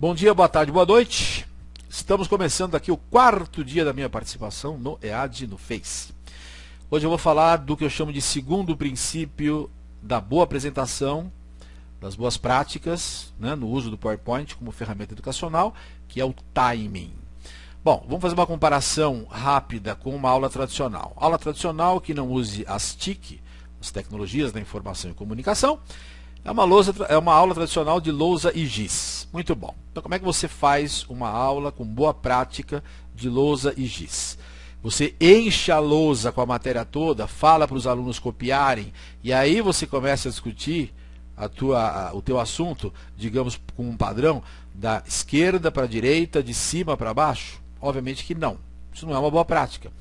Bom dia, boa tarde, boa noite. Estamos começando aqui o quarto dia da minha participação no EAD no Face. Hoje eu vou falar do que eu chamo de segundo princípio da boa apresentação, das boas práticas, né, no uso do PowerPoint como ferramenta educacional, que é o timing. Bom, vamos fazer uma comparação rápida com uma aula tradicional. Aula tradicional que não use as TIC, as tecnologias da informação e comunicação, é uma aula tradicional de lousa e giz. Muito bom. Então, como é que você faz uma aula com boa prática de lousa e giz? Você enche a lousa com a matéria toda, fala para os alunos copiarem, e aí você começa a discutir o teu assunto, digamos, com um padrão da esquerda para a direita, de cima para baixo? Obviamente que não. Isso não é uma boa prática.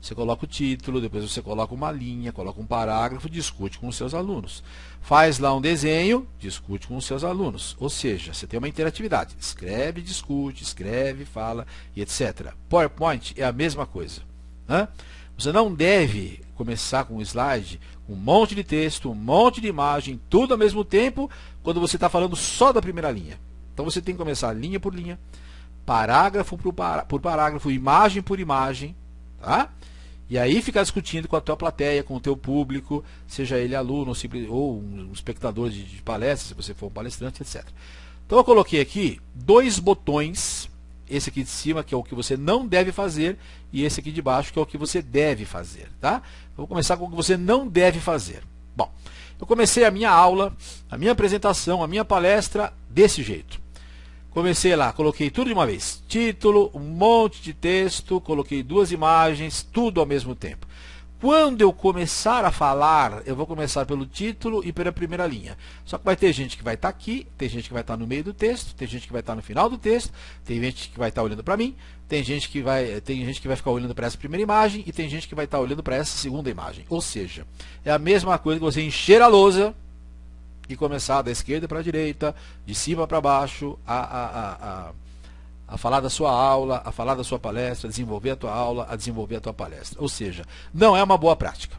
Você coloca o título, depois você coloca uma linha, coloca um parágrafo, discute com os seus alunos. Faz lá um desenho, discute com os seus alunos. Ou seja, você tem uma interatividade. Escreve, discute, escreve, fala e etc. PowerPoint é a mesma coisa. Né? Você não deve começar com um slide, um monte de texto, um monte de imagem, tudo ao mesmo tempo, quando você está falando só da primeira linha. Então você tem que começar linha por linha, parágrafo por parágrafo, imagem por imagem, tá? E aí ficar discutindo com a tua plateia, com o teu público, seja ele aluno ou um espectador de palestra, se você for um palestrante, etc. Então eu coloquei aqui dois botões, esse aqui de cima, que é o que você não deve fazer, e esse aqui de baixo, que é o que você deve fazer. Tá? Eu vou começar com o que você não deve fazer. Bom, eu comecei a minha aula, a minha apresentação, a minha palestra desse jeito. Comecei lá, coloquei tudo de uma vez. Título, um monte de texto, coloquei duas imagens, tudo ao mesmo tempo. Quando eu começar a falar, eu vou começar pelo título e pela primeira linha. Só que vai ter gente que vai estar aqui, tem gente que vai estar no meio do texto, tem gente que vai estar no final do texto, tem gente que vai estar olhando para mim, tem gente que vai ficar olhando para essa primeira imagem e tem gente que vai estar olhando para essa segunda imagem. Ou seja, é a mesma coisa que você encher a lousa e começar da esquerda para a direita, de cima para baixo, a falar da sua aula, a falar da sua palestra, a desenvolver a tua aula, a desenvolver a tua palestra. Ou seja, não é uma boa prática.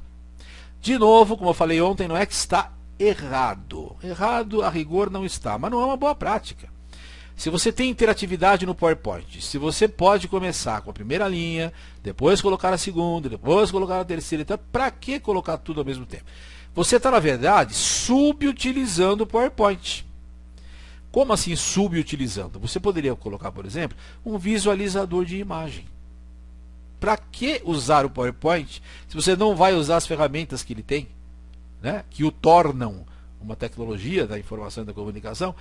De novo, como eu falei ontem, não é que está errado. Errado, a rigor, não está, mas não é uma boa prática. Se você tem interatividade no PowerPoint, se você pode começar com a primeira linha, depois colocar a segunda, depois colocar a terceira, então, para que colocar tudo ao mesmo tempo? Você está, na verdade, subutilizando o PowerPoint. Como assim subutilizando? Você poderia colocar, por exemplo, um visualizador de imagem. Para que usar o PowerPoint se você não vai usar as ferramentas que ele tem, né, que o tornam uma tecnologia da informação e da comunicação,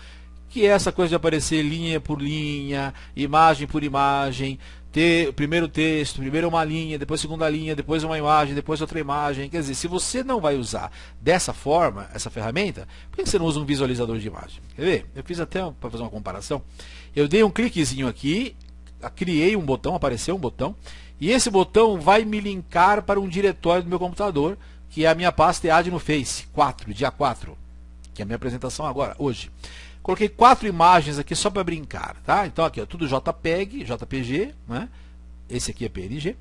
que é essa coisa de aparecer linha por linha, imagem por imagem, ter primeiro texto, primeiro uma linha, depois segunda linha, depois uma imagem, depois outra imagem. Quer dizer, se você não vai usar dessa forma, essa ferramenta, por que você não usa um visualizador de imagem? Quer ver? Eu fiz até para fazer uma comparação. Eu dei um cliquezinho aqui, criei um botão, apareceu um botão, e esse botão vai me linkar para um diretório do meu computador, que é a minha pasta EAD no Face, dia 4, que é a minha apresentação agora, hoje. Coloquei 4 imagens aqui só para brincar, tá? Então aqui, ó, tudo JPG, né? Esse aqui é PNG,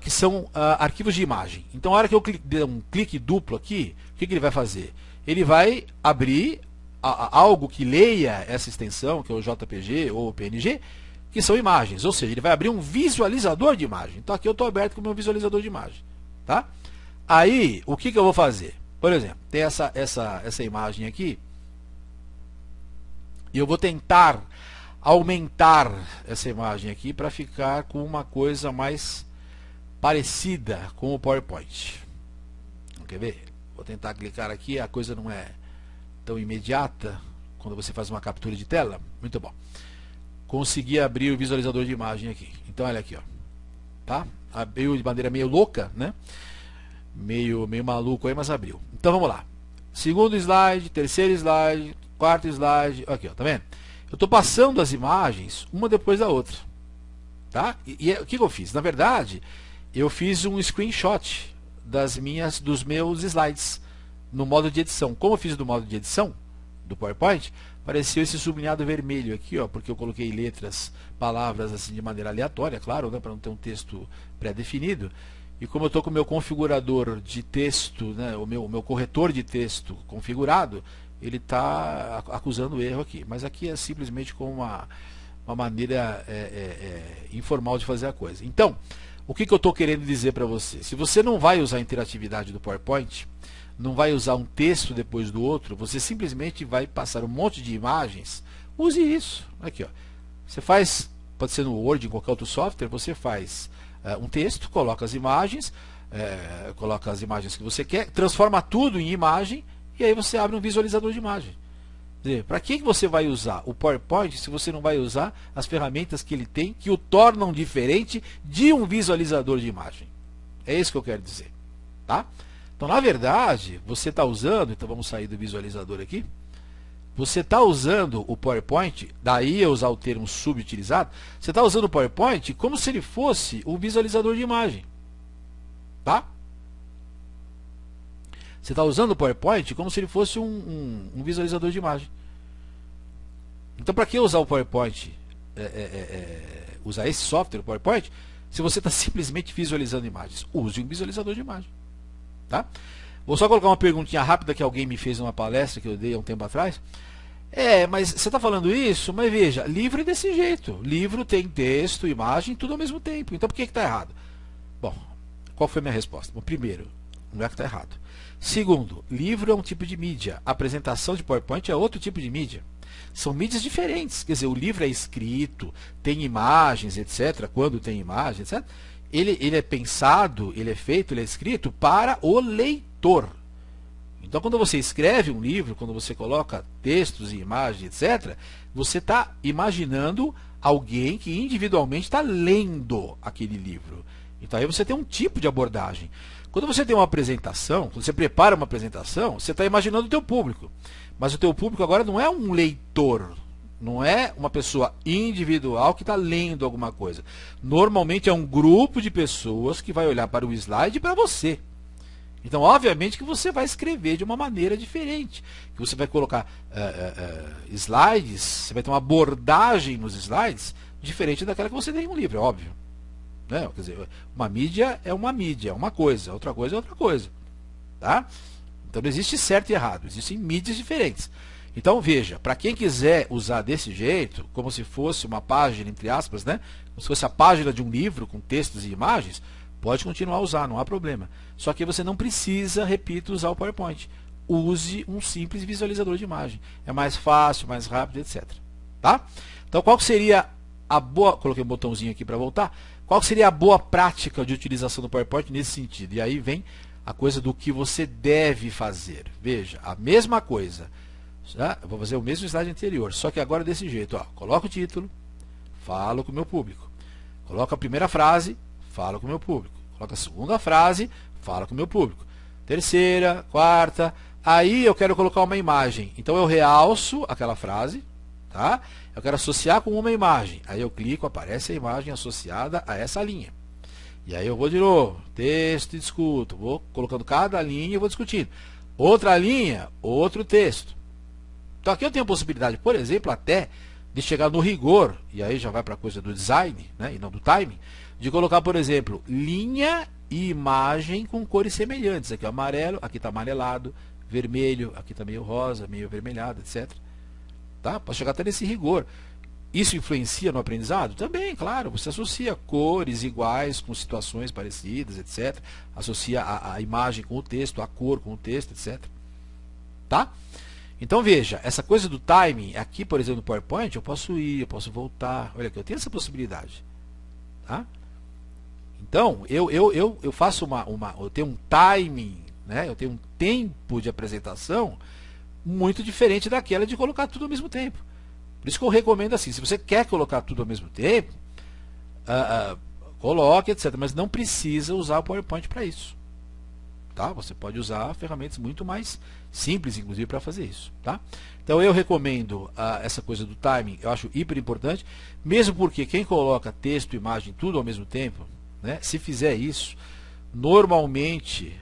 que são arquivos de imagem. Então, a hora que eu der um clique duplo aqui, o que ele vai fazer? Ele vai abrir algo que leia essa extensão, que é o JPG ou o PNG, que são imagens. Ou seja, ele vai abrir um visualizador de imagem. Então aqui eu estou aberto com o meu visualizador de imagem, tá? Aí, o que eu vou fazer? Por exemplo, tem essa imagem aqui. E eu vou tentar aumentar essa imagem aqui para ficar com uma coisa mais parecida com o PowerPoint. Quer ver? Vou tentar clicar aqui, a coisa não é tão imediata quando você faz uma captura de tela. Muito bom. Consegui abrir o visualizador de imagem aqui. Então olha aqui, ó. Tá? Abriu de maneira meio louca, né? Meio maluco aí, mas abriu. Então vamos lá. Segundo slide, terceiro slide, quarto slide, aqui, ó, tá vendo? Eu estou passando as imagens uma depois da outra, tá? E o que eu fiz? Na verdade, eu fiz um screenshot dos meus slides no modo de edição. Como eu fiz no modo de edição do PowerPoint, apareceu esse sublinhado vermelho aqui, ó, porque eu coloquei letras, palavras assim de maneira aleatória, claro, né, para não ter um texto pré-definido. E como eu estou com o meu configurador de texto, né, o meu corretor de texto configurado, ele está acusando o erro aqui. Mas aqui é simplesmente com uma maneira informal de fazer a coisa. Então, o que eu estou querendo dizer para você? Se você não vai usar a interatividade do PowerPoint, não vai usar um texto depois do outro, você simplesmente vai passar um monte de imagens. Use isso. Aqui, ó. Você faz, pode ser no Word, em qualquer outro software, você faz um texto, coloca as imagens que você quer, transforma tudo em imagem e aí você abre um visualizador de imagem. Para que você vai usar o PowerPoint se você não vai usar as ferramentas que ele tem que o tornam diferente de um visualizador de imagem? É isso que eu quero dizer. Tá? Então, na verdade, você está usando, então vamos sair do visualizador aqui, você está usando o PowerPoint, daí eu usar o termo subutilizado, você está usando o PowerPoint como se ele fosse um visualizador de imagem. Tá? Você está usando o PowerPoint como se ele fosse um visualizador de imagem. Então, para que usar o PowerPoint, usar esse software, o PowerPoint, se você está simplesmente visualizando imagens? Use um visualizador de imagem. Tá? Vou só colocar uma perguntinha rápida que alguém me fez numa palestra que eu dei há um tempo atrás. Mas você está falando isso, mas veja, livro é desse jeito. Livro tem texto, imagem, tudo ao mesmo tempo. Então, por que está errado? Bom, qual foi a minha resposta? Bom, primeiro, não é que está errado. Segundo, livro é um tipo de mídia. A apresentação de PowerPoint é outro tipo de mídia. São mídias diferentes. Quer dizer, o livro é escrito, tem imagens, etc. Quando tem imagens, etc. Ele é pensado, ele é feito, ele é escrito para o leitor. Então, quando você escreve um livro, quando você coloca textos e imagens, etc., você está imaginando alguém que individualmente está lendo aquele livro. Então, aí você tem um tipo de abordagem. Quando você tem uma apresentação, quando você prepara uma apresentação, você está imaginando o teu público. Mas o teu público agora não é um leitor, não é uma pessoa individual que está lendo alguma coisa. Normalmente é um grupo de pessoas que vai olhar para o slide e para você. Então, obviamente que você vai escrever de uma maneira diferente. Que você vai colocar slides, você vai ter uma abordagem nos slides diferente daquela que você tem em um livro, é óbvio. Né? Quer dizer, uma mídia, é uma coisa, outra coisa é outra coisa. Tá? Então não existe certo e errado, existem mídias diferentes. Então veja, para quem quiser usar desse jeito, como se fosse uma página, entre aspas, né? Como se fosse a página de um livro com textos e imagens, pode continuar a usar, não há problema. Só que você não precisa, repito, usar o PowerPoint. Use um simples visualizador de imagem. É mais fácil, mais rápido, etc. Tá? Então qual seria a boa... Coloquei um botãozinho aqui para voltar. Qual seria a boa prática de utilização do PowerPoint nesse sentido? E aí vem a coisa do que você deve fazer. Veja, a mesma coisa. Eu vou fazer o mesmo slide anterior, só que agora desse jeito. Ó, coloco o título, falo com o meu público. Coloco a primeira frase, falo com o meu público. Coloco a segunda frase, falo com o meu público. Terceira, quarta. Aí eu quero colocar uma imagem. Então eu realço aquela frase. Tá? Eu quero associar com uma imagem. Aí eu clico, aparece a imagem associada a essa linha. E aí eu vou de novo, texto e discuto. Vou colocando cada linha e vou discutindo. Outra linha, outro texto. Então aqui eu tenho a possibilidade, por exemplo, até de chegar no rigor, e aí já vai para a coisa do design, né, e não do timing, de colocar, por exemplo, linha e imagem com cores semelhantes. Aqui é amarelo, aqui está amarelado, vermelho, aqui está meio rosa, meio avermelhado, etc. Tá? Pode chegar até nesse rigor. Isso influencia no aprendizado? Também, claro. Você associa cores iguais com situações parecidas, etc. Associa a imagem com o texto, a cor com o texto, etc. Tá? Então veja, essa coisa do timing, aqui, por exemplo, no PowerPoint, eu posso ir, eu posso voltar. Olha aqui, eu tenho essa possibilidade. Tá? Então, eu faço eu tenho um timing, né? Eu tenho um tempo de apresentação muito diferente daquela de colocar tudo ao mesmo tempo. Por isso que eu recomendo assim, se você quer colocar tudo ao mesmo tempo, coloque, etc. Mas não precisa usar o PowerPoint para isso. Tá? Você pode usar ferramentas muito mais simples, inclusive, para fazer isso. Tá? Então eu recomendo essa coisa do timing, eu acho hiper importante, mesmo porque quem coloca texto e imagem tudo ao mesmo tempo, né, se fizer isso, normalmente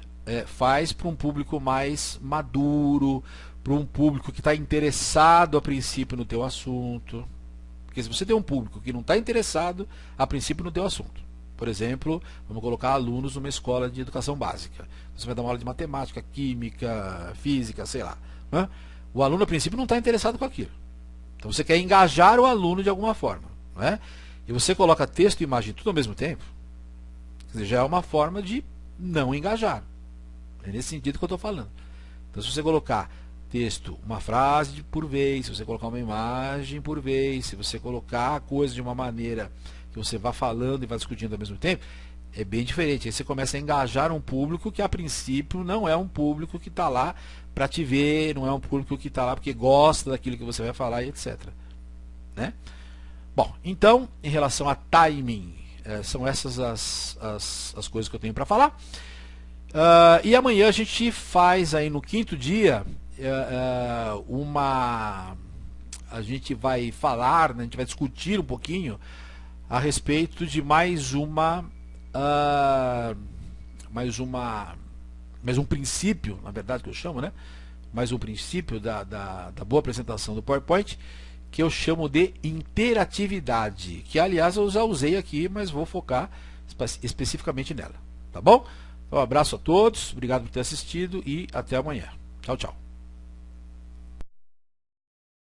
faz para um público mais maduro, para um público que está interessado a princípio no teu assunto. Porque se você tem um público que não está interessado a princípio no teu assunto, por exemplo, vamos colocar alunos numa escola de educação básica. Você vai dar uma aula de matemática, química, física, sei lá. Né? O aluno, a princípio, não está interessado com aquilo. Então você quer engajar o aluno de alguma forma, não é? E você coloca texto e imagem tudo ao mesmo tempo, quer dizer, já é uma forma de não engajar. É nesse sentido que eu estou falando. Então, se você colocar texto, uma frase por vez, se você colocar uma imagem por vez, se você colocar a coisa de uma maneira que você vá falando e vá discutindo ao mesmo tempo, é bem diferente. Aí você começa a engajar um público que a princípio não é um público que está lá para te ver, não é um público que está lá porque gosta daquilo que você vai falar e etc. Né? Bom, então, em relação a timing, são essas as coisas que eu tenho para falar. E amanhã a gente faz aí no quinto dia a gente vai falar, né, a gente vai discutir um pouquinho a respeito de mais um princípio, na verdade que eu chamo, né? Mais um princípio da boa apresentação do PowerPoint, que eu chamo de interatividade, que aliás eu já usei aqui, mas vou focar especificamente nela, tá bom? Um abraço a todos, obrigado por ter assistido e até amanhã. Tchau, tchau.